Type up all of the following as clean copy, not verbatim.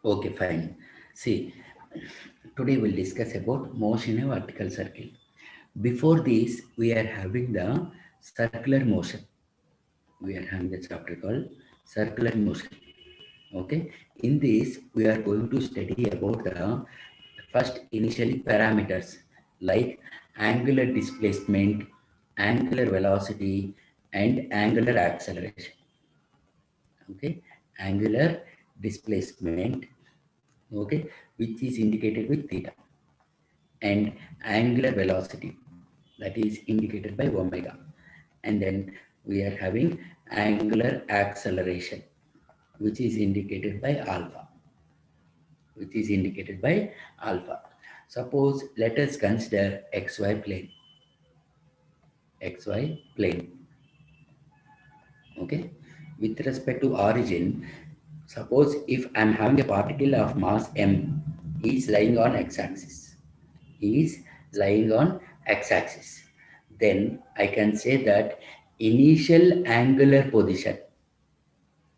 Okay, fine. See, today we'll discuss about motion in a vertical circle. Before this, we are having the circular motion. We are having the chapter called circular motion. Okay. In this, we are going to study about the first initially parameters like angular displacement, angular velocity, and angular acceleration. Okay. Angular displacement, okay, which is indicated with theta, and angular velocity, that is indicated by omega, and then we are having angular acceleration, which is indicated by alpha, which is indicated by alpha. Suppose let us consider xy plane, xy plane. Okay, with respect to origin, suppose if I'm having a particle of mass m is lying on x-axis, is lying on x-axis, then I can say that initial angular position,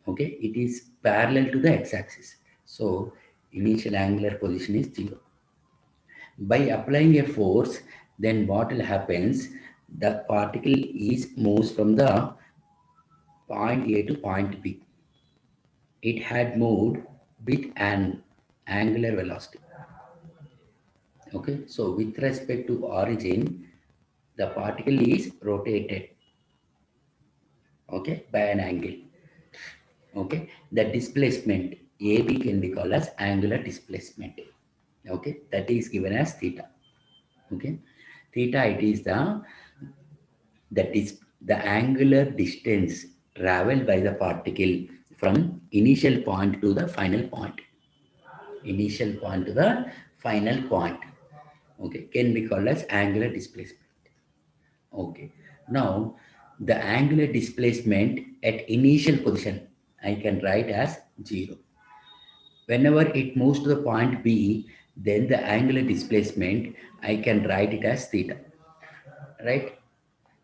okay, it is parallel to the x-axis, so initial angular position is 0. By applying a force, then what will happens, the particle is moves from the point A to point B. It had moved with an angular velocity. Okay, so with respect to origin, the particle is rotated, okay, by an angle. Okay, the displacement AB can be called as angular displacement. Okay, that is given as theta. Okay, theta, it is that is the angular distance traveled by the particle from initial point to the final point. Initial point to the final point. Okay, can be called as angular displacement. Okay, now the angular displacement at initial position I can write as 0. Whenever it moves to the point B, then the angular displacement I can write it as theta, right?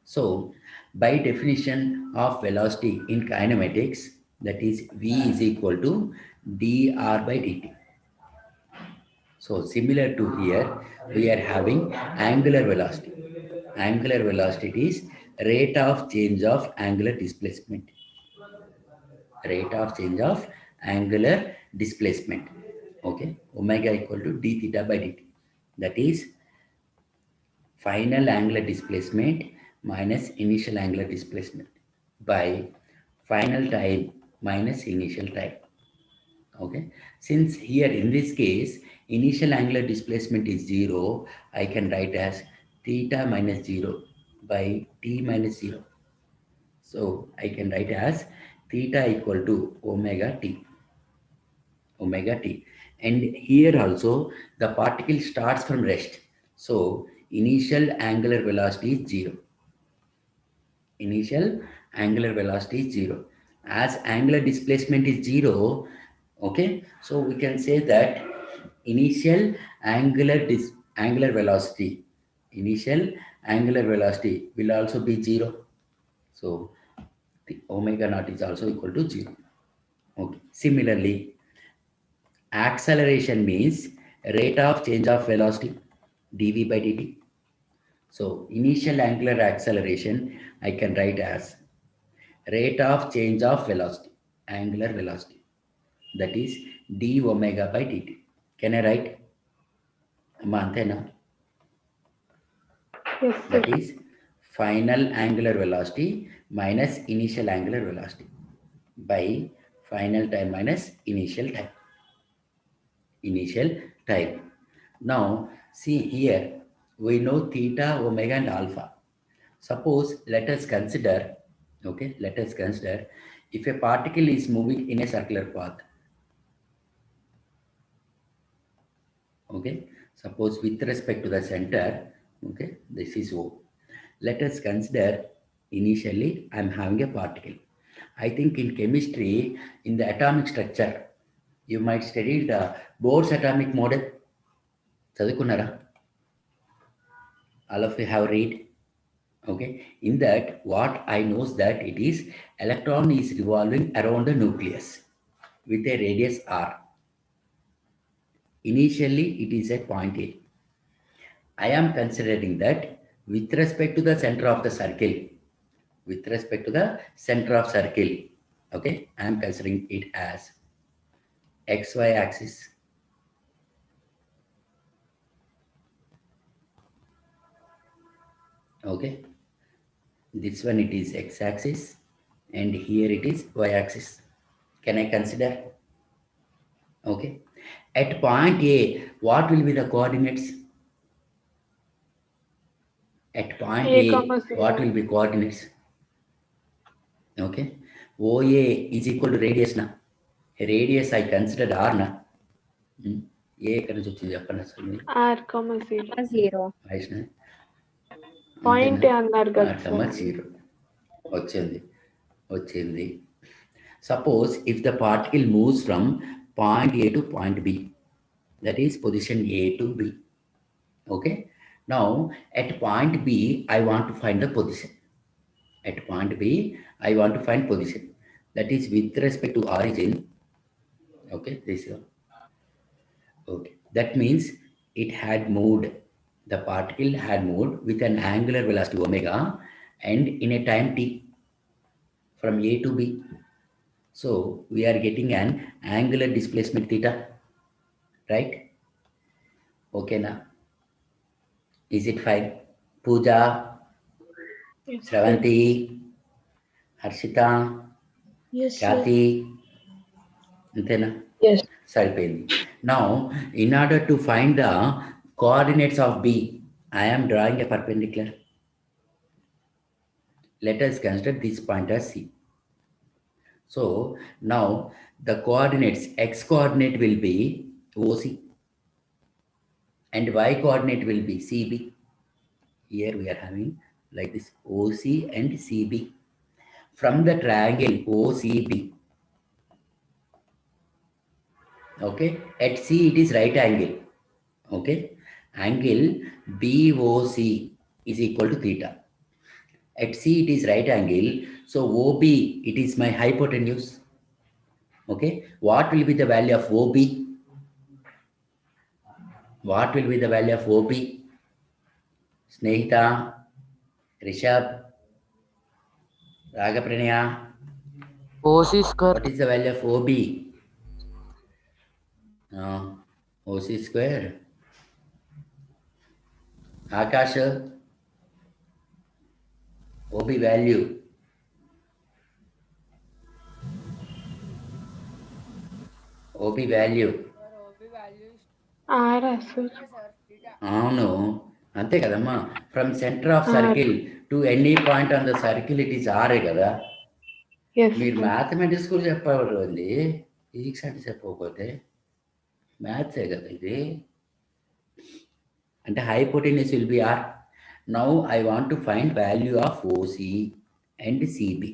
So, by definition of velocity in kinematics, that is V is equal to dr by dt. So, similar to here, we are having angular velocity. Angular velocity is rate of change of angular displacement. Rate of change of angular displacement. Okay, omega equal to d theta by dt. That is final angular displacement minus initial angular displacement by final time minus initial time. Okay, since here in this case initial angular displacement is 0, I can write as theta minus 0 by t minus 0. So I can write as theta equal to omega t, omega t. And here also the particle starts from rest. So initial angular velocity is 0. Initial angular velocity is 0. As angular displacement is 0, okay, so we can say that initial angular velocity, initial angular velocity will also be 0. So the omega naught is also equal to 0. Okay. Similarly, acceleration means rate of change of velocity dv by dt. So initial angular acceleration I can write as rate of change of velocity, angular velocity, that is d omega by dt. Can I write? Mantena? Yes, sir. That is final angular velocity minus initial angular velocity by final time minus initial time. Initial time. Now, see here, we know theta, omega, and alpha. Suppose let us consider, okay, let us consider if a particle is moving in a circular path, okay, suppose with respect to the center, okay, this is O. Let us consider initially I'm having a particle. I think in chemistry, in the atomic structure, you might study the Bohr's atomic model. చదువుకున్నారా? All of you have read. Okay, in that what I know is that it is electron is revolving around the nucleus with a radius r. Initially, it is at point A. I am considering that with respect to the center of the circle, with respect to the center of circle, okay, I am considering it as XY axis. Okay, this one it is X axis and here it is Y axis. Can I consider? Okay, at point A, what will be the coordinates? At point A, A, what 0. will be coordinates? Okay, OA is equal to radius na. Radius I considered R na. A ఎక్కడి నుంచి వచ్చింది చెప్పండి అసలు మీరు R, 0. 0. Vaishnavi Point అంతేనా అన్నారు కదా కమ్మ sir. Zero వచ్చింది. Suppose if the particle moves from point A to point B, that is position A to B. Okay, now at point B I want to find the position. At point B I want to find position, that is with respect to origin. Okay, this is okay, that means it had moved, the particle had moved with an angular velocity omega and in a time t from A to B. So we are getting an angular displacement theta, right? Okay now, is it fine? Pooja, Yes, sir. Shravanti, Harshita, Kathy, అంతేనా? Yes. సరిపోయింది. Now in order to find the coordinates of B, I am drawing a perpendicular. Let us consider this point as C. So now the coordinates, x coordinate will be OC and y coordinate will be CB. Here we are having like this OC and CB. From the triangle OCB, okay, at C it is right angle. Okay, angle BOC is equal to theta. At C it is right angle, so OB it is my hypotenuse. Okay, what will be the value of OB? What will be the value of OB? Snehita, Rishabh, Ragapranaya. OC square. What is the value of OB? OC square. Akash, OB value. OB value. R, sir. అవును అంతే కదమ్మా. From centre of circle to any point on the circle it is ఆరే కదా. Yes, మీరు sir. Mathematics కూడా చెప్పేవాళ్ళు అండి, physics అంటే చెప్పకపోతే. మ్యాథ్సే కదా ఇది. అంటే hypotenuse will be R. Now I want to find value of OC and CB.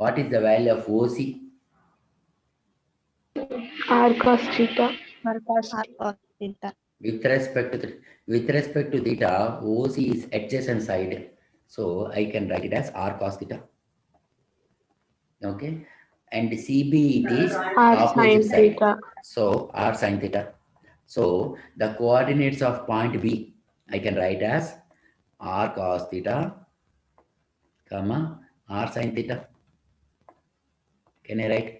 What is the value of OC? R cos theta. R cos theta. With respect to theta, OC is adjacent side, so I can write it as R cos theta. Okay, and CB it is R opposite sin side, theta. so R sin theta. So the coordinates of point B I can write as R cos theta, comma R sin theta. Can I write?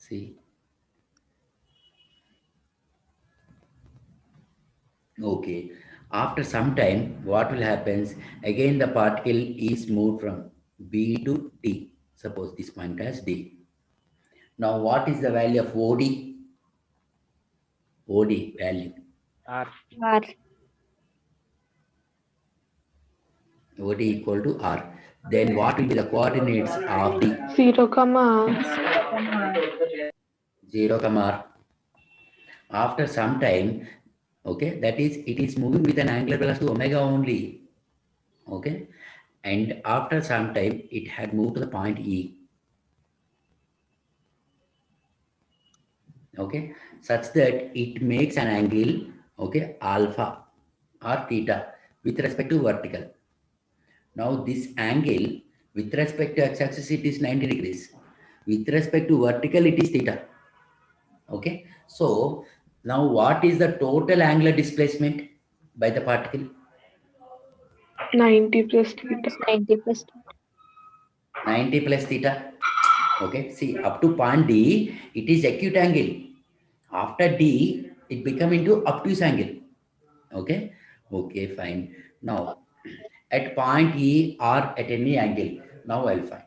See. Okay, after some time what will happens, again the particle is moved from B to D. Suppose this point as D. Now what is the value of OD? OD value. R. OD equal to R. Then what will be the coordinates of D? 0, comma 0, comma R. After some time, okay, that is it is moving with an angular velocity omega only. Okay, and after some time it had moved to the point E. Okay, such that it makes an angle, okay, alpha or theta with respect to vertical. Now this angle with respect to x-axis it is 90 degrees. With respect to vertical it is theta. Okay. So now what is the total angular displacement by the particle? 90 plus theta. 90 plus 90 plus theta. Okay. See, up to point D, it is acute angle. After D, it become into obtuse angle. Okay. Okay, fine. Now, at point E or at any angle, now I'll find.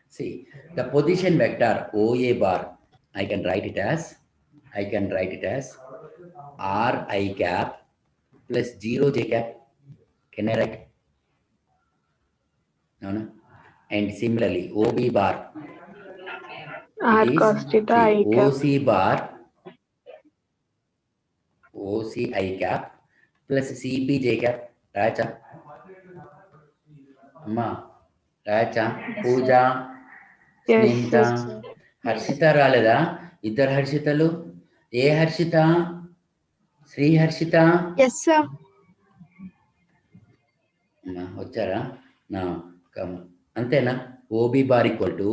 See, the position vector OA bar, I can write it as R I cap plus 0 j cap. Can I write? No, no. And similarly, OB bar, it R is, cos theta see, I cap. OC bar, OC I cap plus CP j cap. Racha, Amma, Racha, Yes, sir. Pooja, Yes, Snehitha, sir. Yes, sir. Harshitha రాలేదా? ఇద్దరు హర్షితలు. ఏ Harshita? Shri Harshita. Yes, sir. వచ్చారా? నా come అంతేనా? OB bar equal to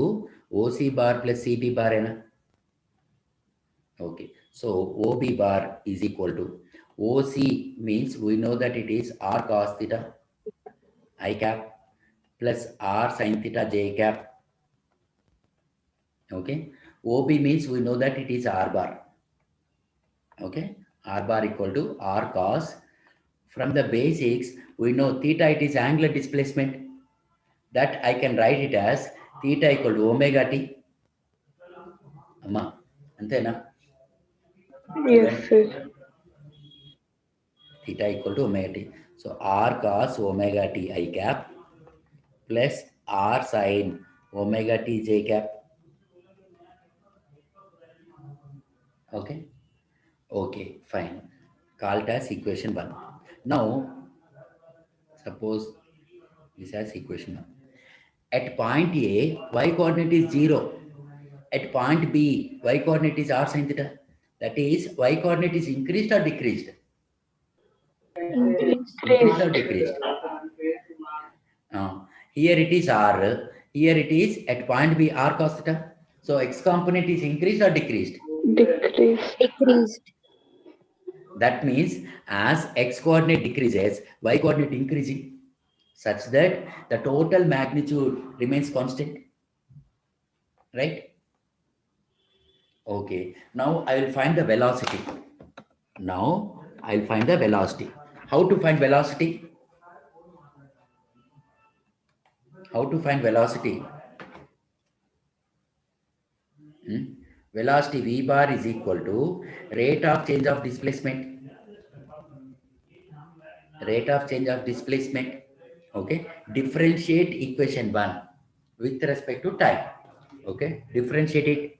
OC bar plus CB బారేనా? Okay. So OB bar is equal to OC means we know that it is R cos theta I cap plus R sin theta j cap. Okay. OB means we know that it is R bar. Okay. R bar equal to R cos. From the basics, we know theta it is angular displacement. That I can write it as theta equal to omega t. Amma, antena? Yes, sir. Theta equal to omega t. So R cos omega t I cap plus R sin omega t j cap. Okay. Okay, fine. Called as equation 1. Now, suppose this as equation 1. At point A, y coordinate is 0. At point B, y coordinate is r sin theta. That is, y coordinate is increased or decreased? Increase. Increased or Increased. decreased? Here it is r. Here it is at point B r cos theta. So x component is increased or decreased? Decreased. Decreased. That means as x coordinate decreases, y coordinate increasing, such that the total magnitude remains constant, right? Okay. Now I will find the velocity. Now I'll find the velocity. How to find velocity? How to find velocity? Velocity v bar is equal to rate of change of displacement. Rate of change of displacement. Okay. Differentiate equation 1 with respect to time. Okay. Differentiate it.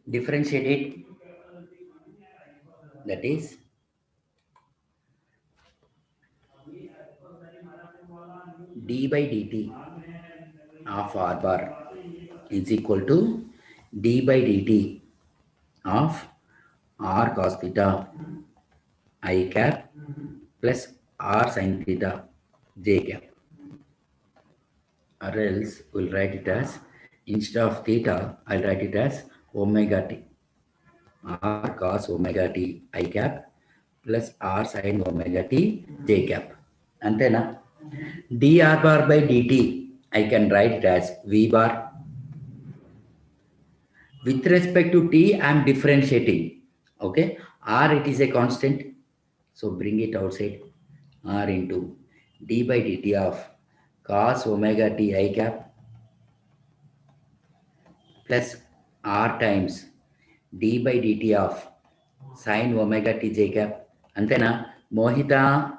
Differentiate it. That is d by dt of r bar is equal to d by dt of r cos theta I cap plus r sin theta j cap. Or else we'll write it as, instead of theta, I'll write it as omega t. R cos omega t I cap plus r sin omega t j cap. Antena? dr bar by dt, I can write it as v bar. With respect to t, I am differentiating. Okay. R, it is a constant. So bring it outside. R into d by dt of cos omega t I cap plus r times d by dt of sin omega t j cap. Antena? Mohita,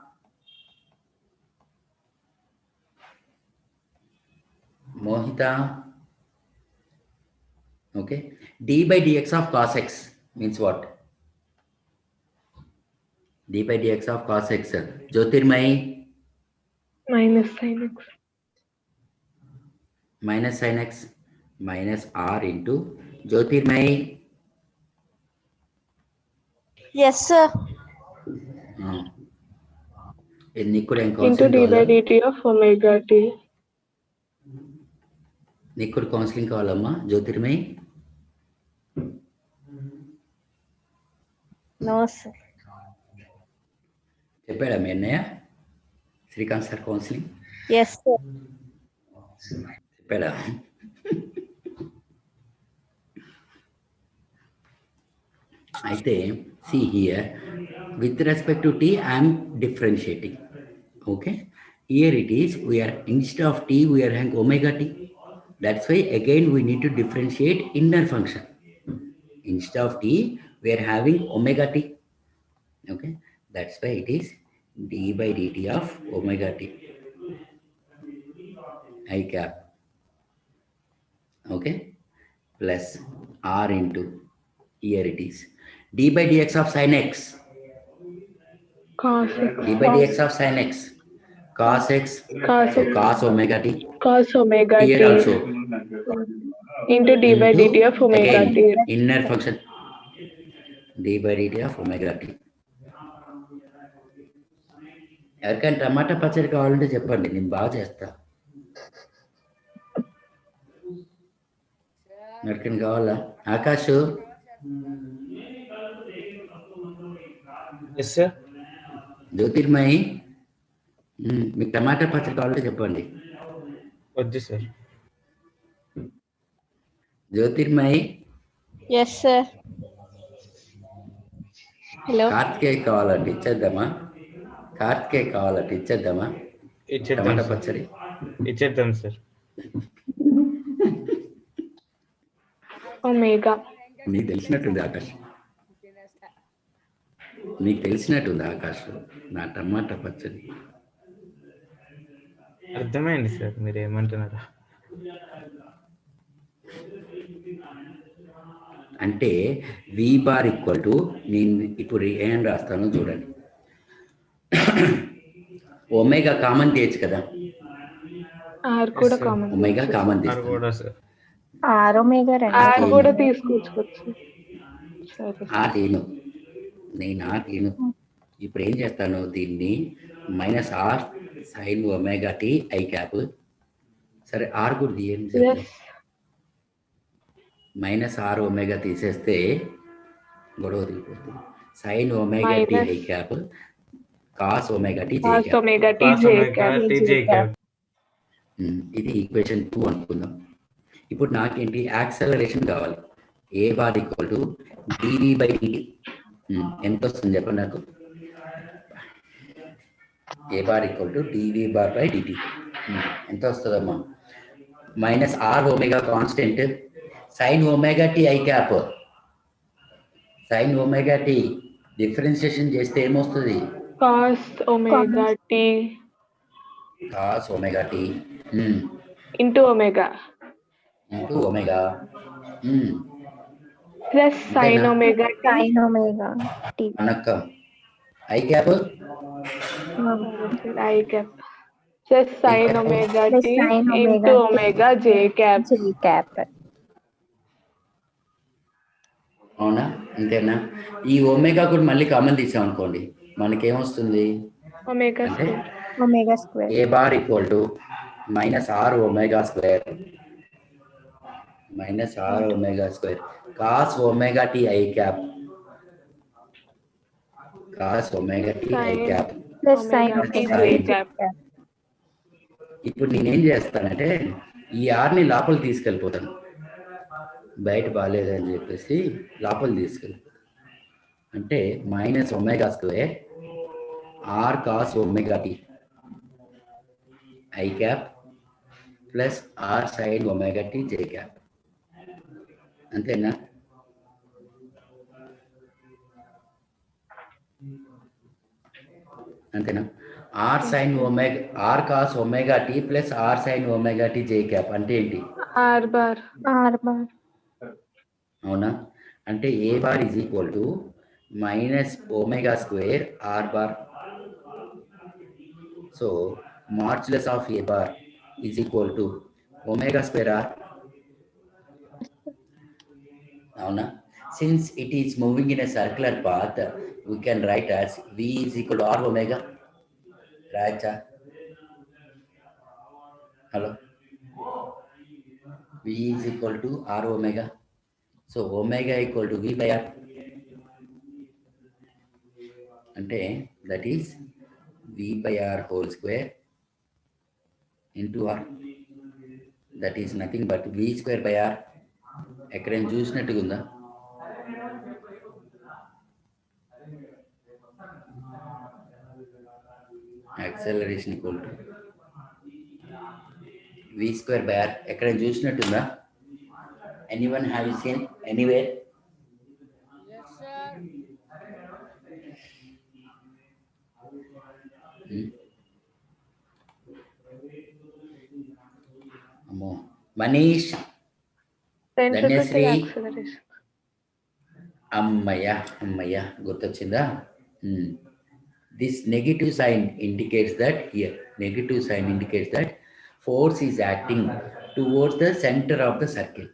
okay. D by dx of cos x means what? D by dx of cos x. Jyotirmai, Minus sin x. minus sin x. minus r into Jyotirmayi. Yes, sir. నీకు కూడా ఏం Into counselling d by కావాలా? dt of omega t. నీకు కూడా counselling కావాలమ్మా Jyotirmayi? No, sir. చెప్పాడా మీ అన్నయ్య Srikanth sir counselling Yes, sir. చెప్పాడా? అయితే see here, with respect to t I am differentiating. Okay, here it is, we are instead of t we are having omega t. That's why again we need to differentiate inner function. Instead of t we are having omega t. Okay, that's why it is d by dt of omega t I cap. Okay, plus r into, here it is d by dx of sin x. Cos x. d by dx of sin x, cos x, Cos so x. cos omega t. Cos omega Here t also into d by into, dt of omega again t. inner function d by dt of omega t. ఎవరికైనా టమాటా పచ్చడి కావాలంటే చెప్పండి, నేను బాగా చేస్తా. ఎవరికైనా కావాలా? Akash, yes sir. Jyotirmayi, మీకు టమాటా పచ్చడి కావాలంటే చెప్పండి. వద్దు sir. Jyothirmayi, Yes, sir. Hello. Karthikeya కావాలంటే ఇచ్చేద్దామా? కార్తికేయ కావాలంటే ఇచ్చేద్దామా ఇచ్చేద్దాం టమాటా సార్. పచ్చడి? ఇచ్చేద్దాం సార్. Omega. నీకు తెలిసినట్టుంది ఆకాష్, నీకు తెలిసినట్టుంది ఆకాష్ నా టమాటా పచ్చడి. అర్థమైంది సార్ మీరు ఏమంటున్నారా. అంటే వి బార్ ఈక్వల్ టు, నేను ఇప్పుడు ఏం రాస్తానో చూడండి. ఒమేగా కామన్ తీయచ్చు కదా, R కూడా sir. కామన్. ఒమేగా కామన్ అది తీస్తాను. కూడా సార్. R omega R కూడా తీసుకొచ్చుకోవచ్చు. సరే. ఆ తీను, నేను ఆ తీను. ఇప్పుడు ఏం చేస్తాను, దీన్ని minus r sine omega t i cap. సరే ఆర్ కూడా తీయండి. Yes. మైనస్ ఆర్ ఒమేగా తీసేస్తే గొడవ తిరిగిపోతుంది. Sine omega t i cap cos omega t j Cos cap. omega t Cos j omega cap. t j cap. ఇది equation 2 అనుకుందాం. ఇప్పుడు నాకేంటి, యాక్సలరేషన్ కావాలి. A bar equal to dv by dt. ఎంత వస్తుంది చెప్పండి నాకు. A bar equal to dv bar by dt ఎంత వస్తుందమ్మా? Minus are omega constant sine omega t i cap. Sine omega t differentiation చేస్తే ఏమొస్తుంది? Cos omega t cos omega t into omega into omega plus sin omega t. sin omega t. అనక్కం i cap I cap. Plus sin cap. omega Plus t sin omega into t. omega j cap. J cap. అవునా? అంతేనా? ఈ omega కూడా మళ్ళీ common తీసాం అనుకోండి, మనకేమొస్తుంది Omega అంటే square. Omega square. A bar equal to minus are omega square minus are omega square cos omega t i cap. Cos omega t i cap. Plus sin Omega t omega j t. cap. ఇప్పుడు నేనేం చేస్తానంటే ఈ ఆర్ని లోపల తీసుకెళ్ళిపోతాను, బయట బాగాలేదని చెప్పేసి లోపల తీసుకెళ్ళి, అంటే minus omega square r cos omega t i cap plus r sine omega t j cap. అంతేనా? అంతేనా? R sine omega, r cos omega t plus r sine omega t j cap అంటే ఏంటి? R bar. R bar. అవునా? అంటే a bar is equal to minus omega square r bar. So modulus of a bar is equal to omega square r. Avuna? Since it is moving in a circular path, we can write as V is equal to R omega. Raja. Hello. V is equal to R omega. So omega equal to V by R. Ante that is V by R whole square into R. That is nothing but V square by R. ఎక్కడైనా చూసినట్టుగా ఉందా? Acceleration equal to V square by R. ఎక్కడైనా చూసినట్టుందా? Anyone have you seen anywhere? Yes, sir. అమ్మో Manish, Centripetal Dhanyasri, acceleration. అమ్మయ్య అమ్మయ్య గుర్తొచ్చిందా? This negative sign indicates that here, negative sign indicates that force is acting towards the center of the circle.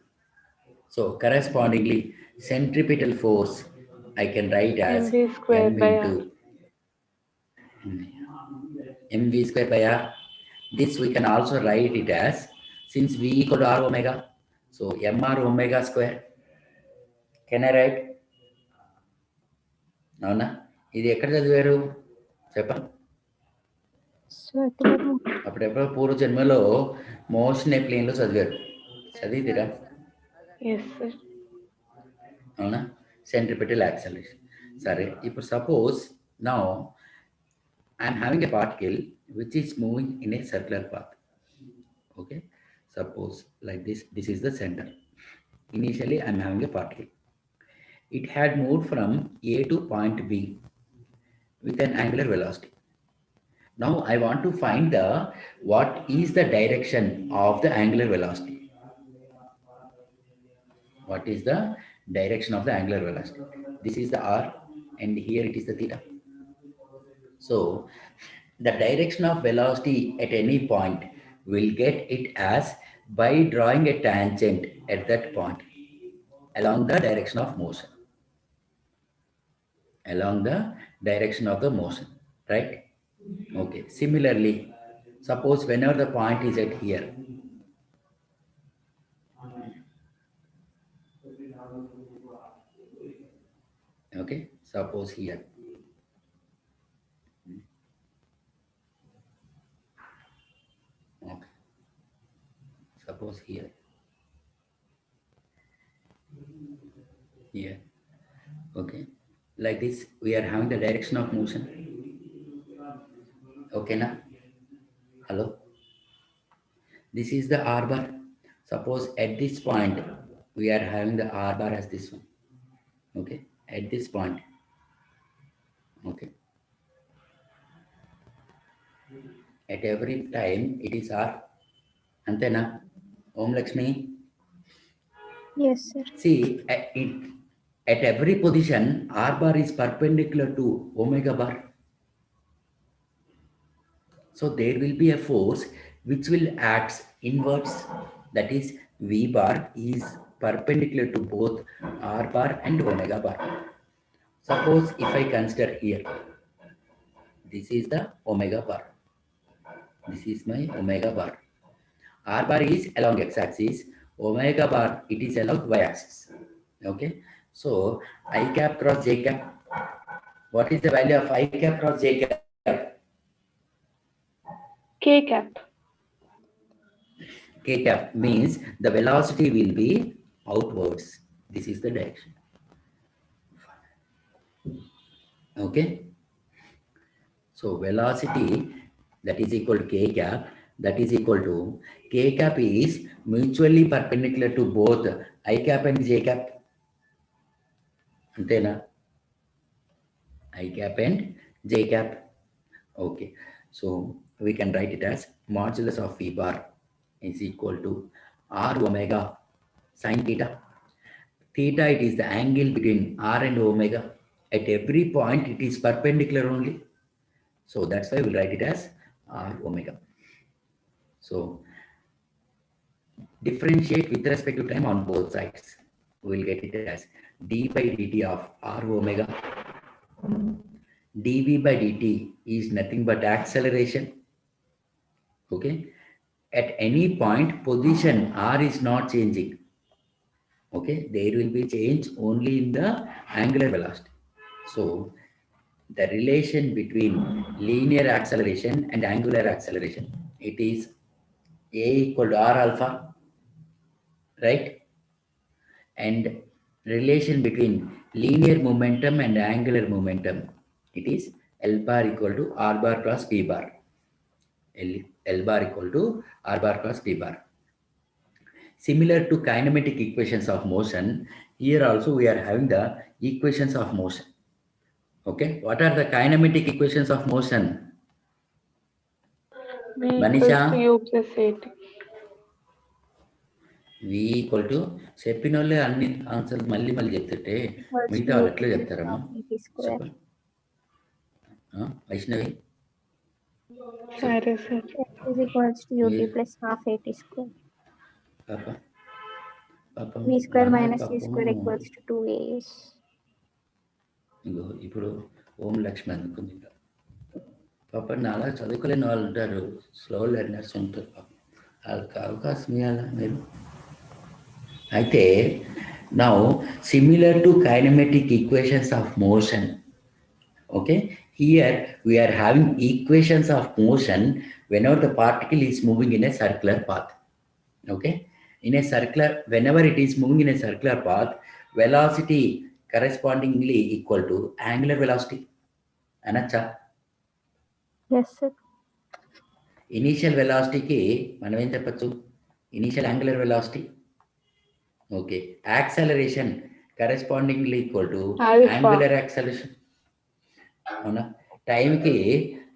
So correspondingly, centripetal force I can write as mv square m by into r. mv square by r. This we can also write it as, since v equal to r omega, so mr omega square. Can I write? అవునా? ఇది ఎక్కడ చదివారు చెప్పండి. Circular motion. అప్పుడెప్పుడో పూర్వ జన్మలో motion ఏ ప్లేన్లో చదివారు. చదివిదిరా? Yes, sir. అవునా? Centripetal acceleration. సరే, ఇప్పుడు suppose now I'm having a particle which is moving in a circular path. Okay, suppose like this is the centre. Initially I am having a particle. It had moved from A to point B with an angular velocity. Now I want to find what is the direction of the angular velocity. What is the direction of the angular velocity? This is the r and here it is the theta. So the direction of velocity at any point will get it as by drawing a tangent at that point along the direction of motion. Along the direction of the motion, right? Okay, similarly, suppose whenever the point is at here, okay, suppose here, okay, suppose here, okay, like this we are having the direction of motion. Okay na? Hello, this is the r bar. Suppose at this point we are having the r bar as this one. Okay, at this point, okay, at every time it is r. Antena? Om Lakshmi. Yes, sir. See, at every position, r bar is perpendicular to omega bar. So there will be a force which will act inwards. That is, v bar is perpendicular to both r bar and omega bar. Suppose if I consider here, this is the omega bar. This is my omega bar. R bar is along x-axis, omega bar it is along y-axis. Okay, so I cap cross j cap. What is the value of I cap cross j cap? K cap. K cap means the velocity will be outwards. This is the direction. Okay, so velocity that is equal to k cap, that is equal to k cap is mutually perpendicular to both I cap and j cap. Antena? I cap and j cap. Okay, so we can write it as modulus of v bar is equal to r omega sine theta. Theta, it is the angle between r and omega. At every point it is perpendicular only. So that's why we'll write it as r omega. So differentiate with respect to time on both sides. we'll get it as d by dt of r omega. dv by dt is nothing but acceleration. Okay. At any point, position r is not changing. Okay. There will be change only in the angular velocity. So the relation between linear acceleration and angular acceleration, it is a equal to r alpha, right? And relation between linear momentum and angular momentum, it is L bar equal to R bar plus P bar. L bar equal to R bar plus P bar. Similar to kinematic equations of motion, here also we are having the equations of motion. Okay, what are the kinematic equations of motion? V equals Manisha? to U plus AT. V equal to చెప్పిన వాళ్ళే అన్ని answer మళ్ళీ చెప్తుంటే Equals మిగతా to వాళ్ళు U ఎట్లా plus చెప్తారమ్మా? half AT square. చెప్పండి వైష్ణవి. సరే sir. F is equals to UT plus half AT square. పాప పాపం V square నాన్న minus V పాపం square equals to 2AS. ఇగో ఇప్పుడు ఓం లక్ష్మి అనుకుంది పాప నాలా చదువుకోలేని వాళ్ళు ఉంటారు, స్లో లెర్నర్స్ ఉంటారు, పాపం వాళ్ళకి అవకాశం ఇవ్వాలా మీరు. అయితే now similar to kinematic equations of motion. Okay, here we are having equations of motion whenever the particle is moving in a circular path. Okay, in a circular, whenever it is moving in a circular path, velocity correspondingly equal to angular velocity. Anacha, Yes, sir. initial velocity ki మనం ఏం చెప్పచ్చు? Initial angular velocity. Okay, acceleration correspondingly equal to Alpha. angular acceleration. అవునా? టైంకి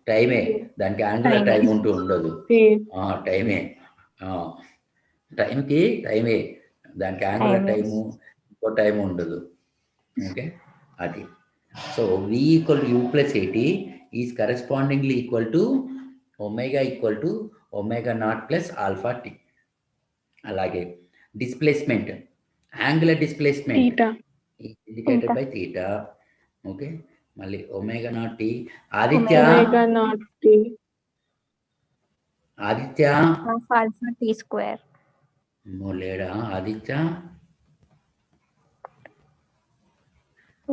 టైమే, దానికి angular time ఉంటూ ఉండదు. టైమే, టైంకి టైమే, దానికి యాంగులర్ టైము ఇంకో టైం ఉండదు. ఓకే, అది. So v equal to u plus a t is correspondingly equal to omega equal to omega naught plus alpha t. అలాగే displacement, angular displacement indicated by theta. Okay, మళ్ళీ omega naught t. Aditya, omega naught t. Aditya Half alpha T square. లేడా Aditya?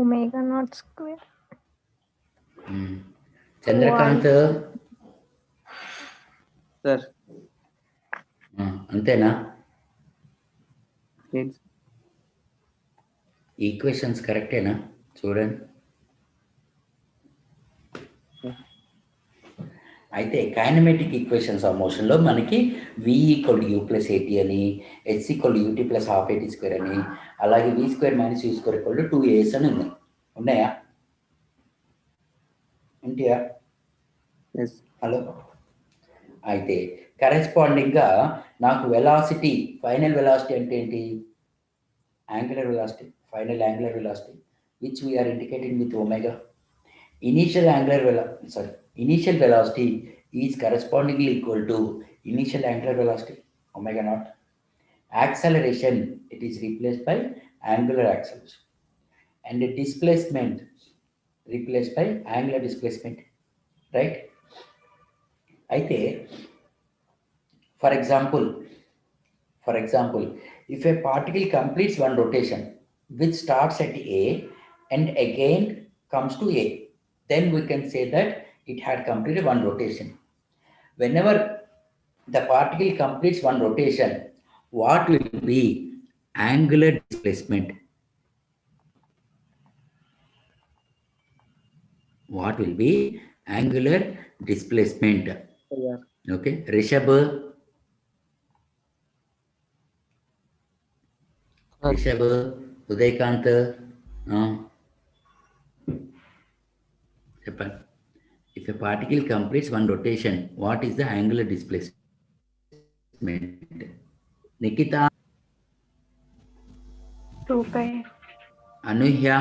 Omega naught square. Chandrakant sir అంతేనా? ఏంటి equations కరెక్టేనా? చూడండి. అయితే kinematic equations of మోషన్లో మనకి v equal to u plus a t అని, h equal to u t plus half a t square అని, అలాగే v square minus u square equal to 2as అని ఉన్నాయి. ఉన్నాయా? ఉంటాయా? Yes hello. అయితే కరెస్పాండింగ్గా నాకు వెలాసిటీ, ఫైనల్ వెలాసిటీ అంటే ఏంటి? Angular velocity, final angular velocity which we are indicating with omega. Initial velocity is correspondingly equal to initial angular velocity omega naught. Acceleration, it is replaced by angular acceleration, and the displacement replaced by angular displacement, right? Aithe, for example, if a particle completes one rotation which starts at A and again comes to A, then we can say that it had completed one rotation. Whenever the particle completes one rotation, what will be angular displacement? What will be angular displacement? Okay, Rishabh, Udaykant, if a particle completes one rotation, what is the angular displacement? Nikita, 2 pi. Anuhya,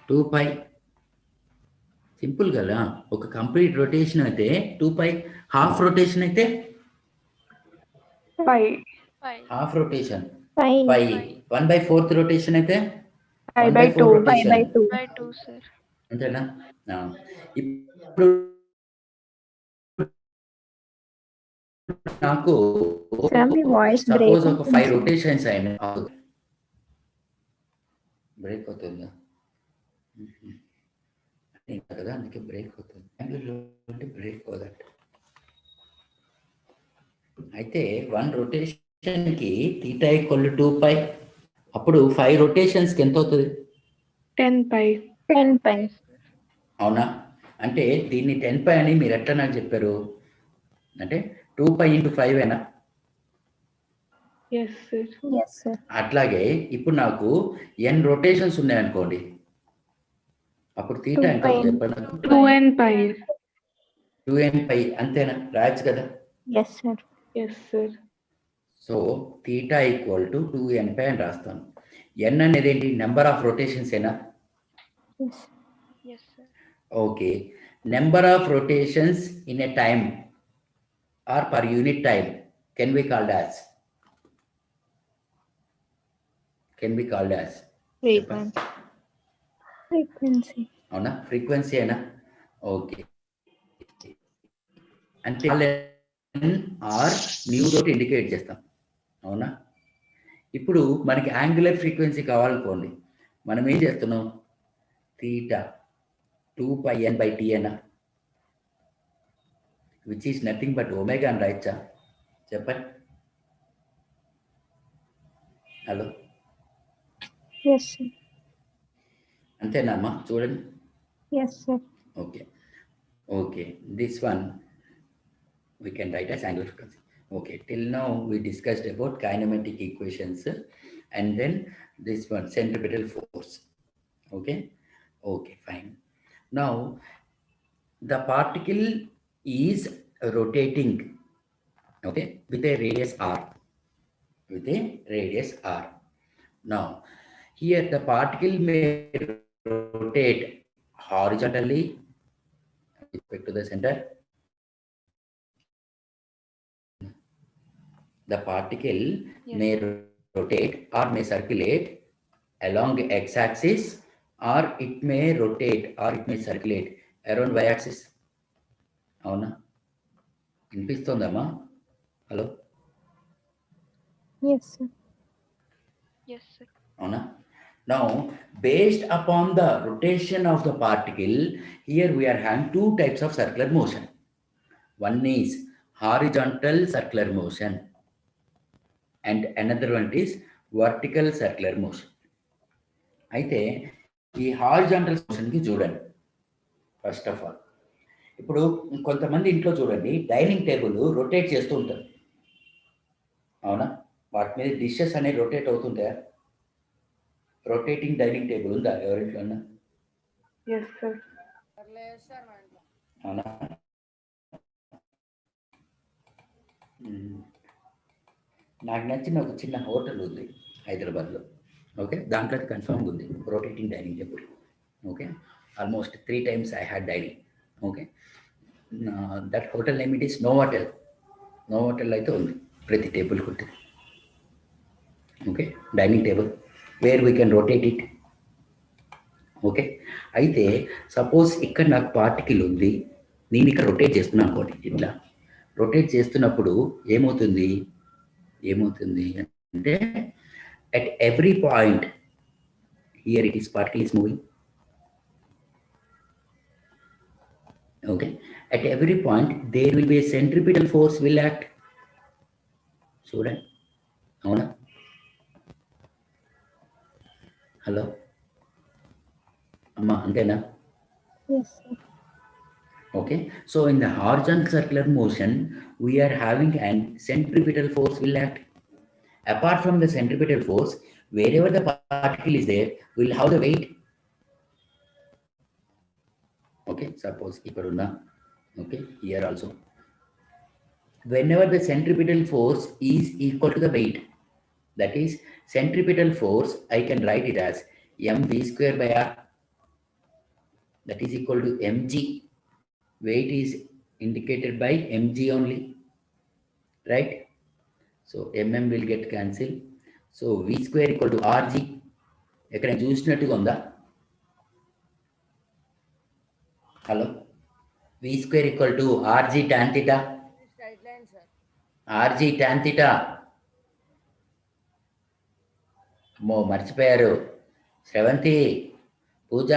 2 pi. Simple కదా. ఒక complete rotation అయితే 2 pi, half rotation అయితే Pi. Half rotation 5. 5. 1/4 rotation అయితే 5 by 1/4 2. 5 rotation. by 2. by 2, sir. అంతేనా? ఇప్పుడు నాకు Sir, మీ voice suppose break ఒక అవుతుంది 5 సార్. రొటేషన్స్ అయినా బ్రేక్ అవుతుందా? కదా, అందుకే బ్రేక్ అవుతుంది. అంటే బ్రేక్ అవుతుంది. అయితే 1 రొటేషన్కి θ = 2π. అప్పుడు 5 రొటేషన్స్కి ఎంత అవుతుంది? 10 pi. 10 pi. అవునా? అంటే దీన్ని 10π అని మీరు ఎట్లా నాకు చెప్పారు? అంటే 2π × 5 ఏనా? Yes, sir. Yes, sir. అట్లాగే ఇప్పుడు నాకు n రొటేషన్స్ ఉన్నాయనుకోండి, అప్పుడు θ 2 ఎంత pi. అవుతుంది చెప్పండి నాకు? 2n pi. 2nπ అంతేనా? రాయొచ్చు కదా. Yes, sir. Yes, sir. So θ = 2nπ అని రాస్తాను. n అనేది ఏంటి? నెంబర్ ఆఫ్ రొటేషన్స్ ఏనా? Yes. Yes, sir. Okay. Number of rotations in a time or per unit time can be called as Frequency. Frequency. అవునా? Frequency అయినా? Okay. అంటే or nu తోటి indicate చేస్తాం. అవునా? ఇప్పుడు మనకి యాంగులర్ ఫ్రీక్వెన్సీ కావాలనుకోండి, మనం ఏం చేస్తున్నాం? θ 2πn/t అయినా, which is nothing but omega అని రాయచ్చా? చెప్పండి. Hello, Yes, sir. అంతేనా అమ్మా? చూడండి. Yes, sir. Okay. Okay. This one we can write as angular frequency. Okay. Till now we discussed about kinematic equations and then this one centripetal force. Okay. Okay. Fine. Now the particle is rotating. Okay. With a radius r. Now here the particle may rotate horizontally with respect to the center. The particle Yes. may rotate or may circulate along the x-axis, or it may rotate or it may circulate around y-axis. అవునా? వినిపిస్తుందమ్మా? Hello, Yes, sir. Yes, sir. అవునా? Now, based upon the rotation of the particle, here we are having two types of circular motion. One is horizontal circular motion and another one is vertical circular motion. అయితే ఈ horizontal మోషన్కి చూడండి. First of all, ఇప్పుడు కొంతమంది ఇంట్లో చూడండి, dining table rotate చేస్తూ ఉంటారు. అవునా? వాటి మీద డిషెస్ అనేవి రొటేట్ అవుతుంటాయా? రొటేటింగ్ డైనింగ్ టేబుల్ ఉందా ఎవరింట్లో? Yes, sir. లేదు సార్ మా ఇంట్లో. అవునా? నాకు నచ్చిన ఒక చిన్న హోటల్ ఉంది హైదరాబాద్లో. ఓకే, దాంట్లో కన్ఫర్మ్ ఉంది rotating dining table. Okay, almost 3 times I had dining. Okay, that hotel name it is Novotel. Novotel అయితే ఉంది, ప్రతి టేబుల్ ఉంటుంది. Okay, dining table where we can rotate it. Okay, అయితే సపోజ్ ఇక్కడ నాకు పార్టికల్ ఉంది, నేను ఇక్కడ రొటేట్ చేస్తున్నాను అనుకోండి. ఇట్లా రొటేట్ చేస్తున్నప్పుడు ఏమవుతుంది అంటే at every point here it is particle is moving. Okay, at every point there will be a centripetal force will act. చూడండి, అవునా? హలో అమ్మా, అంతేనా? Yes, sir. Okay, so in the horizontal circular motion we are having an centripetal force will act. Apart from the centripetal force, wherever the particle is there, we'll have the weight. Okay, suppose ikkadunna, okay, here also, whenever the centripetal force is equal to the weight, that is centripetal force, I can write it as mv²/r, that is equal to mg. Weight is indicated by mg only, right? So mm will get cancelled. So v square equal to r g ఎక్కడ చూసినట్టుగా ఉందా? Hello, v square equal to r g tan theta, Straight line, sir. R g tan theta. అమ్మో మర్చిపోయారు. Sravanthi, Pooja,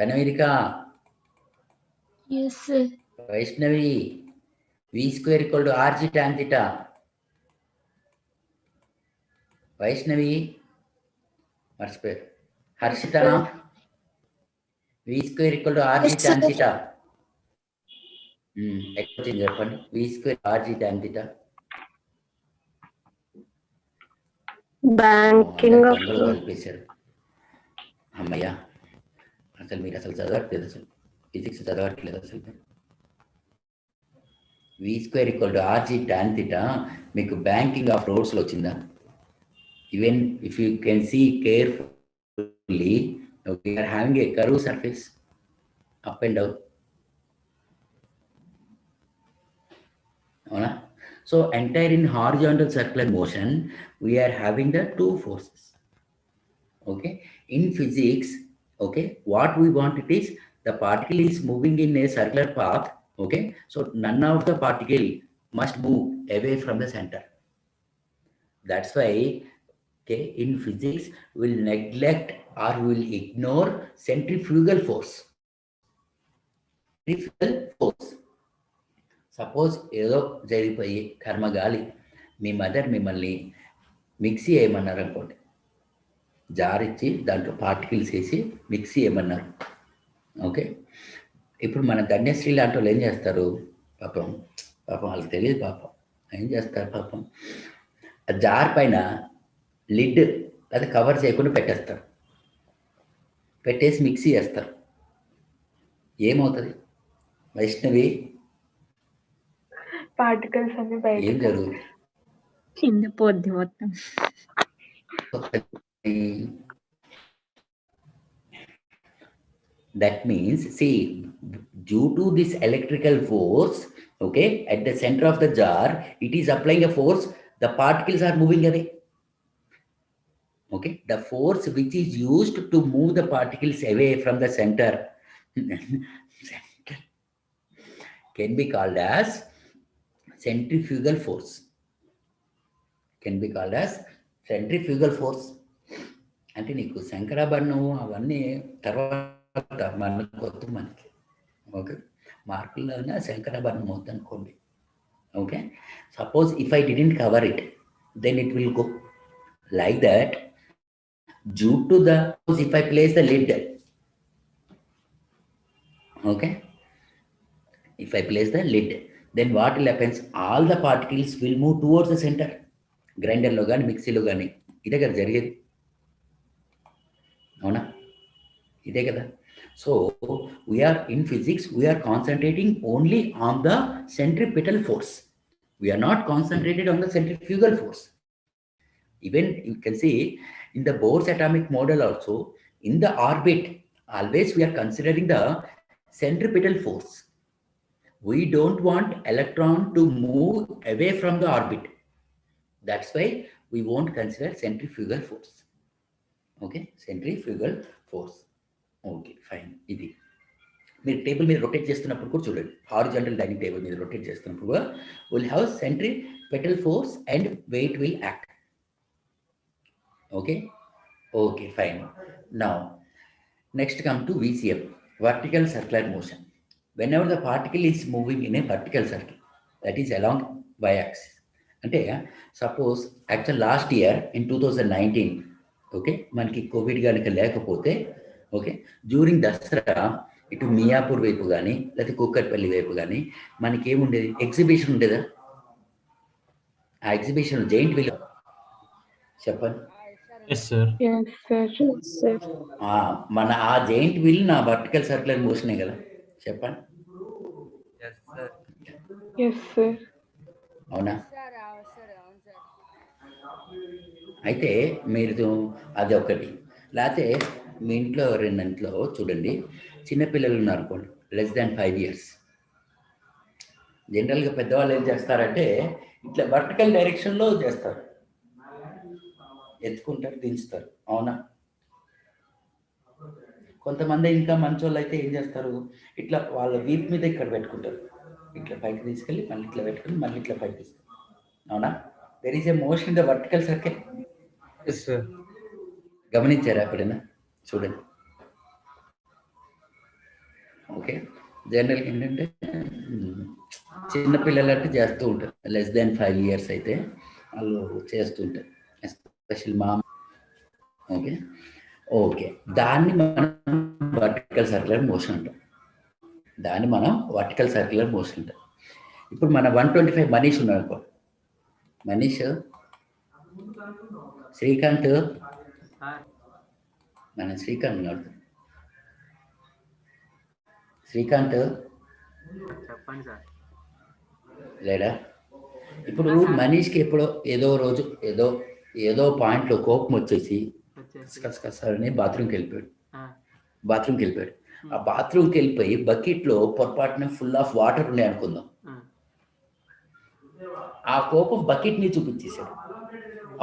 Dhanaveerika, Yes, sir. Vaishnavi, v square equal to r g tan theta. Vaishnavi మర్చిపోయారు. Harshitha, v square equal to r g Yes, tan sir. Theta. ఎక్కడ వచ్చింది చెప్పండి? V square r g tan theta. Banking of అందరూ కలిపేశారు. అమ్మయ్యా, అసలు మీరు అసలు చదవట్లేదు, అసలు ఫిజిక్స్ చదవట్లేదు అసలు. V square equal to r g tan theta మీకు బ్యాంకింగ్ ఆఫ్ రోడ్స్లో వచ్చిందా? Even if you can see carefully, we are having a curve surface up and down. Right? So entire in horizontal circular motion, we are having the two forces. Okay, in physics, okay, what we want it is the particle is moving in a circular path. Okay, so none of the particle must move away from the center. That's why, okay, in physics we'll neglect or will ignore centrifugal force. Centrifugal force. Suppose ఏదో జరిగిపోయి కర్మగాలి మీ mother మిమ్మల్ని mixie వేయమన్నారు అనుకోండి, జారిచ్చి దాంట్లో particles వేసి mixie వేయమన్నారు. Okay, ఇప్పుడు మన ధన్యశ్రీ లాంటి వాళ్ళు ఏం చేస్తారు? పాపం వాళ్ళకి తెలియదు, పాపం ఏం చేస్తారు పాపం, ఆ జార్ పైన లిడ్ అది కవర్ చేయకుండా పెట్టేస్తారు, పెట్టేసి మిక్సీ వేస్తారు. ఏమవుతుంది వైష్ణవి? పార్టికల్స్ అన్ని ఏం బయటకు జరుగుతుంది? కింద పోద్ది మొత్తం. That means, see, due to this electrical force, okay, at the center of the jar, it is applying a force, the particles are moving away. Okay, the force which is used to move the particles away from the center can be called as centrifugal force. Can be called as centrifugal force. అంటే నీకు శంకరాభరణం అవన్నీ తర్వాత మనకు వద్దు మనకి. Okay, మార్కుల్లోనే Shankarabharanam వద్దు అనుకోండి. Okay, suppose if I didn't cover it, then it will go like that. Due to the, if I place the lid, okay, if I place the lid, then what will happen? All the particles will move towards the center. గ్రైండర్లో కానీ మిక్సీలో కానీ ఇదే కదా జరిగేది, అవునా? ఇదే కదా. So we are in physics, we are concentrating only on the centripetal force. We are not concentrated on the centrifugal force. Even you can see in the Bohr's atomic model also, in the orbit, always we are considering the centripetal force. We don't want electron to move away from the orbit. That's why we won't consider centrifugal force. Okay, centrifugal force. Okay, fine. ఇది మీరు table మీద rotate చేస్తున్నప్పుడు కూడా చూడండి, horizontal dining table మీద rotate చేస్తున్నప్పుడు కూడా will have centripetal force and weight will act. Okay, okay, fine. Now next come to VCM, vertical circular motion. Whenever the particle is moving in a vertical circle, that is along y-axis. అంటే suppose actual last year in 2019, okay, మనకి Covid కనుక లేకపోతే, okay, during Dasara ఇటు మియాపూర్ వైపు కానీ లేకపోతే కూకట్పల్లి వైపు కానీ మనకి ఏముండేది? ఎగ్జిబిషన్ ఉండేదా? ఆ ఎగ్జిబిషన్ జైంట్ వీల్ చెప్పండి. Yes, sir. Yes, sir. Yes, sir. మన ఆ జైంట్ వీల్ నా వర్టికల్ సర్క్యులర్ మోషనే కదా, చెప్పండి. Yes, sir. Yes, sir. అవునా? Sir, అవును sir. అయితే మీరు అది ఒకటి, లేకపోతే మీ ఇంట్లో రెండింట్లో చూడండి, చిన్నపిల్లలు ఉన్నారు అనుకోండి, less than 5 years. జనరల్గా పెద్దవాళ్ళు ఏం చేస్తారంటే ఇట్లా వర్టికల్ డైరెక్షన్లో చేస్తారు. ఎత్తుకుంటారు, దించుతారు. అవునా? కొంతమంది ఇంకా మంచోళ్ళు అయితే ఏం చేస్తారు, ఇట్లా వాళ్ళ వీప్ మీద ఇక్కడ పెట్టుకుంటారు, ఇట్లా పైకి తీసుకెళ్ళి మళ్ళీ ఇట్లా పెట్టుకుని మళ్ళీ ఇట్లా పైకి తీసుకెళ్ళి. అవునా? There is a motion in the vertical circle. Yes sir. గమనించారా ఎప్పుడైనా? చూడండి. ఓకే, జనరల్గా ఏంటంటే చిన్నపిల్లలు అంటే చేస్తూ ఉంటారు, లెస్ దాన్ 5 years అయితే వాళ్ళు చేస్తూ ఉంటారు, ఎస్పెషల్ మా. ఓకే ఓకే, దాన్ని మనం వర్టికల్ సర్క్యులర్ మోషన్ అంటాం. దాన్ని మనం వర్టికల్ సర్క్యులర్ మోషన్ అంటాం. ఇప్పుడు మన 125 మనీష్ ఉన్నాడు అనుకో. మనీష్, శ్రీకాంత్, మన శ్రీకాంత్ ఉన్నాడు. శ్రీకాంత్ చెప్పండి సార్. లేడా? ఇప్పుడు మనీష్కి ఎప్పుడో ఏదో రోజు ఏదో పాయింట్లో కోపం వచ్చేసి కసకసని బాత్రూమ్కి వెళ్ళిపోయాడు. ఆ బాత్రూమ్కి వెళ్ళిపోయి బకెట్లో పొరపాటున ఫుల్ ఆఫ్ వాటర్ ఉన్నాయి అనుకుందాం. ఆ కోపం బకెట్ని చూపించేశాడు.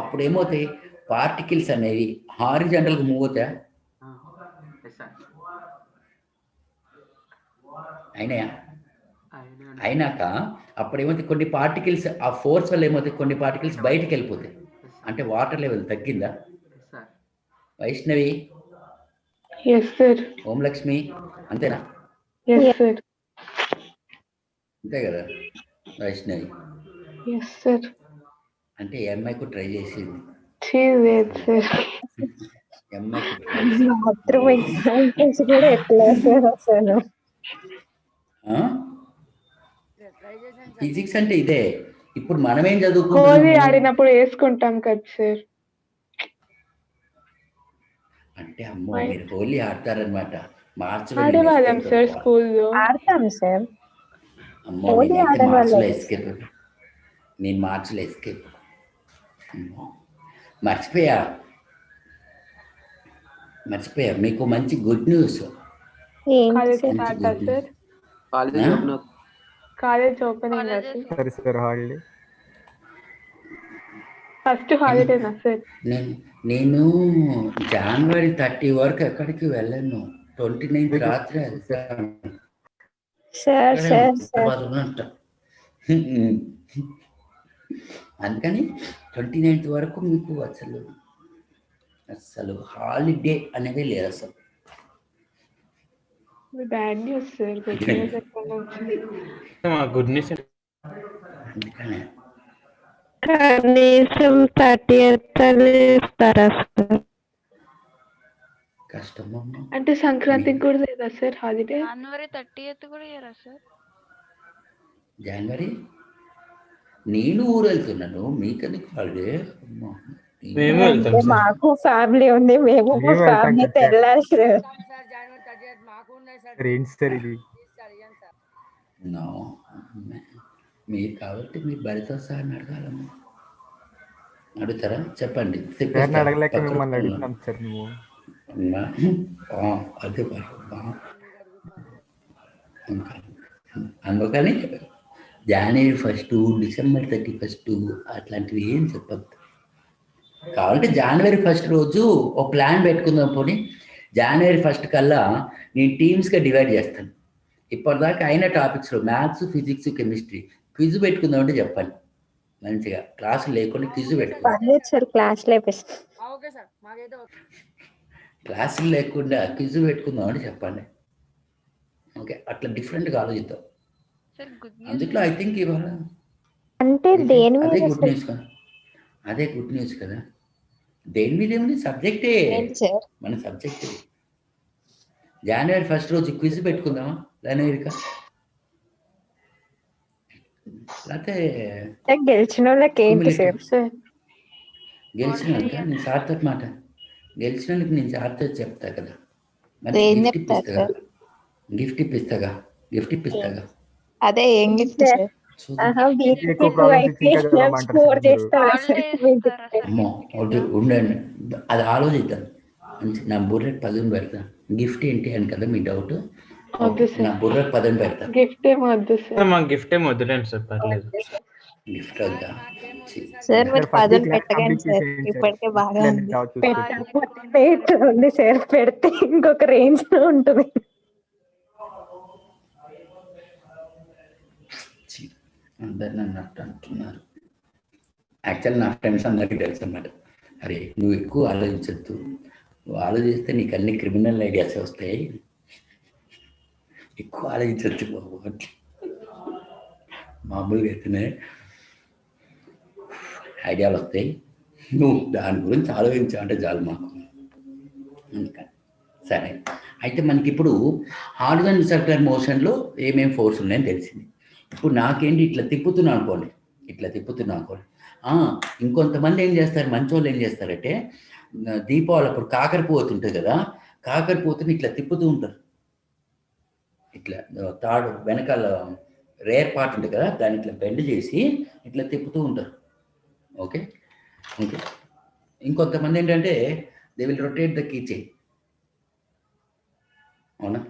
అప్పుడు ఏమవుతాయి, పార్టికల్స్ అనేవి హారిజాంటల్గా మూవ్ అవుతాయా? అయినాక అప్పుడు ఏమవుతాయి, కొన్ని పార్టికల్స్ ఆ ఫోర్స్ వల్ల ఏమవుతాయి, కొన్ని పార్టికల్స్ బయటికి వెళ్ళిపోతాయి. అంటే వాటర్ లెవెల్ తగ్గిందా? వైష్ణవి, ఓం లక్ష్మి, అంతేనా? అంతే కదా వైష్ణవి? అంటే ఎంఐకు ట్రై చేసింది. ఎంఐకు ట్రై బాత్రూమ్ ఎగ్జాంపుల్స్ కూడా ఎట్లా సార్ అసలు? ట్రై చేశాను సార్. ఫిజిక్స్ అంటే ఇదే. ఇప్పుడు మనం ఏం హోలీ చదువుకుంటున్నాము ఆడినప్పుడు వేసుకుంటాం కదా సార్. అంటే, అమ్మో మీరు హోలీ ఆడతారనమాట. మార్చిలో ఆడేవాళ్ళం సార్ స్కూల్లో. ఆడతాం సార్. అమ్మో హోలీ నేనైతే ఆడని మార్చిలో వాళ్ళు ఎస్కేప్. నేను మార్చిలో ఎస్కేప్. మర్చిపోయా. మీకు మంచి గుడ్ న్యూస్. ఏంటి college sir? Start sir. College opening sir. Holiday first హాలిడేనా సార్? నేను January 30 వరకు ఎక్కడికి వెళ్ళను. 29th రాత్రి వెళ్తాను. అంట. అందుకని 29th వరకు మీకు అసలు హాలిడే అనేది లేదు అసలు. Bad news sir. Good news ఎక్కడ వచ్చింది? Good news. అందుకనే కనీసం 30th ఇస్తారా సార్? కష్టమమ్మా. అంటే సంక్రాంతికి కూడా లేదా సార్ హాలిడే? January 30th కూడా ఇయ్యరా సార్? జనవరి నేను ఊరు వెళ్తున్నాను, మీకెందుకు హాలిడే? మేము వెళ్తాం సార్. మాకు ఫ్యామిలీ ఉంది, మేము ఫ్యామిలీతో వెళ్ళాలి సార్. సార్ January 30th మాకు ఉన్నాయి సార్. ఏంటి సార్ ఇది? సార్ ఇయ్యండి సార్. నో, మీరు కాబట్టి మీరు బడితో సార్ అడగాలమ్మా. అడుగుతారా? చెప్పండి. అడగలేక మిమ్మల్ని అడుగుతున్నాం సార్. నువ్వు అదే అందుకని January 1st, December 31st అట్లాంటివి ఏం చెప్పద్దు. కావాలంటే January 1st రోజు ఒక ప్లాన్ పెట్టుకుందాం. పోనీ January 1st కల్లా నేను టీమ్స్గా డివైడ్ చేస్తాను. ఇప్పటిదాకా అయిన టాపిక్స్లో మ్యాథ్స్, ఫిజిక్స్, కెమిస్ట్రీ క్విజ్ పెట్టుకుందాం అంటే చెప్పండి. మంచిగా క్లాసులు లేకుండా క్విజ్ పెట్టుకుందాం. ఓకే సార్, మాకైతే క్లాసులు లేకుండా క్విజ్ పెట్టుకుందాం అని చెప్పండి. ఓకే, అట్లా డిఫరెంట్గా ఆలోచిద్దాం. అందుట్లో ఐ థింక్ ఇవాళ అంటే దేని మీద? అదే గుడ్ న్యూస్ కదా. అదే గుడ్ న్యూస్ కదా. దేని మీద ఏముంది, సబ్జెక్టే మన సబ్జెక్టే. January 1st రోజు క్విజ్ పెట్టుకుందామా లేక లేకపోతే గెలిచిన వాళ్ళకి ఏంటి సార్? గెలిచిన వాళ్ళకి నేను సార్తో మాట గెలిచిన వాళ్ళకి నేను సార్తో చెప్తా కదా. గిఫ్ట్ ఇప్పిస్తాగా. అదే ఏం గిఫ్ట్ సార్? ఉండండి, అది ఆలోచిద్దాం. నా బుర్రెట్ 10 పెడతా. గిఫ్ట్ ఏంటి అని కదా మీ డౌట్. నా బుర్రెట్ 10 పెడతా. గిఫ్ట్ ఏమొద్దు సార్. మా గిఫ్ట్ ఏమొద్దులేండి సార్, పర్లేదు. గిఫ్ట్ వద్దా? సార్ మీరు ఫస్ట్ పదులు క్లాస్ పెట్టకండి కంప్లీట్ సార్, చేసేయండి సార్. ఇప్పటికే బాగా ఇట్లా ఉంది. జాబ్ చూసుకుంటాను. పెట్టకపోతే ఇట్లా ఉంది సార్, పెడితే ఇంకొక రేంజ్ లో ఉంటుంది. ఛీ, అందరు నన్ను అట్ట అంటున్నారు. యాక్చువల్ నా ఫ్రెండ్స్ అందరికీ తెలుసు అన్నమాట. అరే నువ్వు ఎక్కువ ఆలోచించద్దు, నువ్వు ఆలోచిస్తే నీకు అన్ని క్రిమినల్ ఐడియాస్ వస్తాయి, ఎక్కువ ఆలోచించద్దు బాబు అట్లా. మామూలుగా అయితేనే ఐడియాలు వస్తాయి, నువ్వు దాని గురించి ఆలోచించావంటే చాలు మాకు. అందుకని సరే, అయితే మనకి ఇప్పుడు హారిజాంటల్ సర్క్యులర్ మోషన్లో ఏమేమి ఫోర్స్ ఉన్నాయని తెలిసింది. ఇప్పుడు నాకేంటి ఇట్లా తిప్పుతున్నా అనుకోండి, ఇట్లా తిప్పుతున్నా అనుకోండి. ఇంకొంతమంది ఏం చేస్తారు, మంచి వాళ్ళు ఏం చేస్తారంటే దీపావళి అప్పుడు కాకరపువ్వు ఉంటుంది కదా, కాకరపువ్వుని ఇట్లా తిప్పుతూ ఉంటారు. ఇట్లా తాడు వెనకాల రేర్ పార్ట్ ఉంటుంది కదా, దాన్ని ఇట్లా బెండ్ చేసి ఇట్లా తిప్పుతూ ఉంటారు. Okay okay. ఇంకొంతమంది ఏంటంటే they will rotate the key chain. అవునా?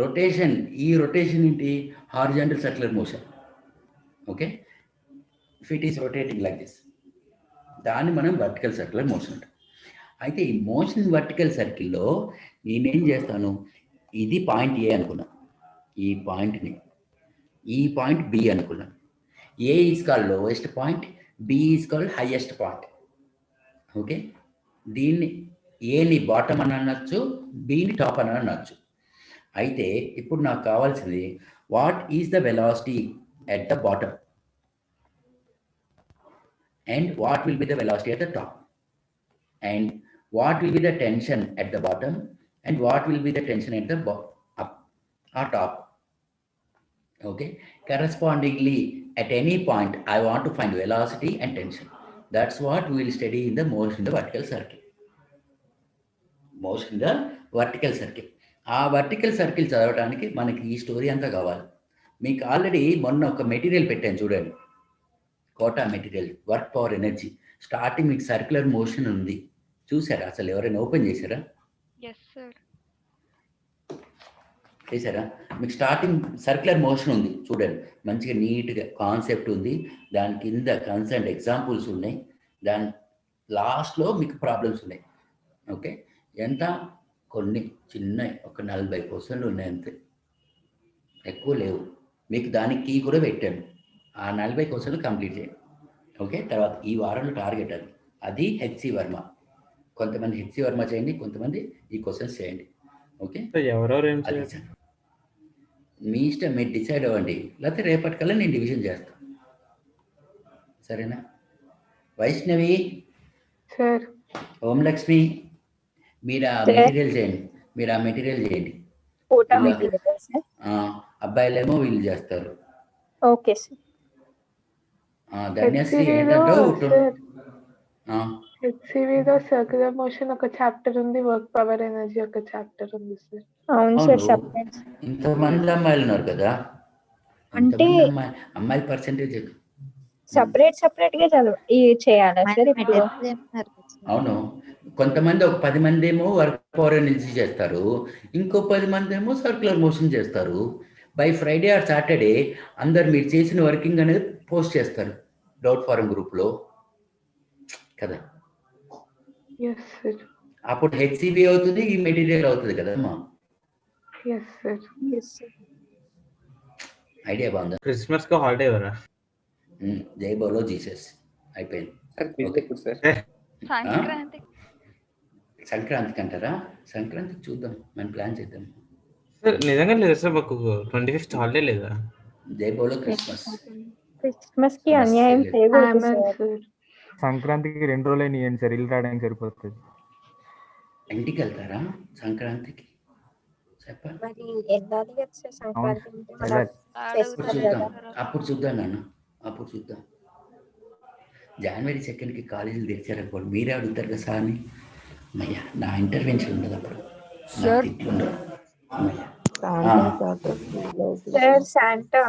రొటేషన్, ఈ రొటేషన్ ఏంటి? Horizontal circular motion. Okay, if it is rotating like this, దాన్ని మనం వర్టికల్ సర్క్యులర్ మోషన్ అంటాం. అయితే ఈ మోషన్ వర్టికల్ సర్కిల్లో నేనేం చేస్తాను, ఇది పాయింట్ ఏ అనుకున్నాను, ఈ పాయింట్ని, ఈ పాయింట్ బి అనుకున్నాను. A is called lowest point, B is called highest point. Okay, దీన్ని ఏని బాటమ్ అని అనొచ్చు, బిని టాప్ అని అనొచ్చు. అయితే ఇప్పుడు నాకు కావాల్సింది, what is the velocity at the bottom and what will be the velocity at the top, and what will be the tension at the bottom and what will be the tension at the up or top. Okay, correspondingly at any point I want to find velocity and tension. That's what we will study in the motion in the vertical circle. Motion in the vertical circle. ఆ vertical circle చదవడానికి మనకి ఈ story అంతా కావాలి. మీకు already మొన్న ఒక material పెట్టాను చూడండి, Kota material, work power energy. Starting మీకు సర్క్యులర్ మోషన్ ఉంది, చూసారా? అసలు ఎవరైనా ఓపెన్ చేశారా? Yes sir. చేశారా? మీకు స్టార్టింగ్ సర్క్యులర్ మోషన్ ఉంది చూడండి, మంచిగా నీట్గా కాన్సెప్ట్ ఉంది, దాని కింద కన్సర్న్ ఎగ్జాంపుల్స్ ఉన్నాయి, దాని లాస్ట్లో మీకు ప్రాబ్లమ్స్ ఉన్నాయి. ఓకే, ఎంత? కొన్ని చిన్న ఒక 40% ఉన్నాయి అంతే, ఎక్కువ లేవు. మీకు దానికి కీ కూడా పెట్టాను, ఆ 40% కంప్లీట్ చేయండి. ఓకే, తర్వాత ఈ వారంలో టార్గెట్ అది హెచ్సి వర్మ. కొంతమంది హెచ్సి వర్మ చేయండి, కొంతమంది ఈ క్వశ్చన్స్ చేయండి. ఓకే, ఎవరెవరు ఏం అది చేయాలి? మీ ఇష్టం, మీరు డిసైడ్ అవ్వండి, లేకపోతే రేపటికల్లా నేను డివిజన్ చేస్తాను. సరేనా? వైష్ణవి, సార్ ఓం లక్ష్మి, మీరు ఆ మెటీరియల్ చేయండి, మీరు ఆ మెటీరియల్ చేయండి. Photo material sir. అబ్బాయిలేమో వీళ్ళు చేస్తారు. Okay sir. ధన్యశ్రీ హెచ్సివిలో ఏంటంటే హెచ్సివిలో సర్క్యులర్ మోషన్ ఒక చాప్టర్ ఉంది, వర్క్ పవర్ ఎనర్జీ ఒక చాప్టర్ ఉంది సార్. అవును సార్. సపరేట్ ఇంతమంది అమ్మాయిలు ఉన్నారు కదా, అంటే అమ్మాయిల పర్సెంటేజ్ సపరేట్ గా చేయాలా సార్ ఇప్పుడు? అవును, కొంతమంది ఒక 10 మంది ఏమో వర్క్ పవర్ ఎనర్జీ చేస్తారు, ఇంకో 10 మంది ఏమో సర్క్యులర్ మోషన్ చేస్తారు. బై ఫ్రైడే ఆర్ సాటర్డే అందరు మీరు చేసిన వర్కింగ్ అనేది పోస్ట్ చేస్తారు డౌట్ ఫారం గ్రూప్లో కదా. అప్పుడు హెచ్సిబి అవుతుంది, ఈ మెటీరియల్ అవుతుంది కదమ్మా. ఐడియా బాగుందా? క్రిస్మస్ కి హాలిడే ఎవరా? జై బోలో జీసస్. అయిపోయింది. సంక్రాంతికి అంటారా? సంక్రాంతికి చూద్దాం, మనం ప్లాన్ చేద్దాం. సార్ నిజంగా లేదు సార్, మాకు 25th హాలిడే లేదా? జై బోలో క్రిస్మస్. క్రిస్మస్ కి అన్యాయం చేయకూడదు సార్. సంక్రాంతికి 2 రోజులే ఇవ్వండి సార్, ఇల్లు రావడానికి సరిపోతుంది. ఇంటికి వెళ్తారా సంక్రాంతికి? చెప్పండి. మరి వెళ్ళాలి కదా సార్, సంక్రాంతి అప్పుడు చూద్దాం నాన్న, అప్పుడు చూద్దాం. January 2nd కాలేజీలు తెరిచారనుకోండి, మీరే అడుగుతారు కదా సార్ అని. అమ్మయ్యా, నా ఇంటర్వెన్షన్ ఉండదు అప్పుడు, నా తిట్లు ఉండదు. అమ్మయ్యా సార్ శాంటా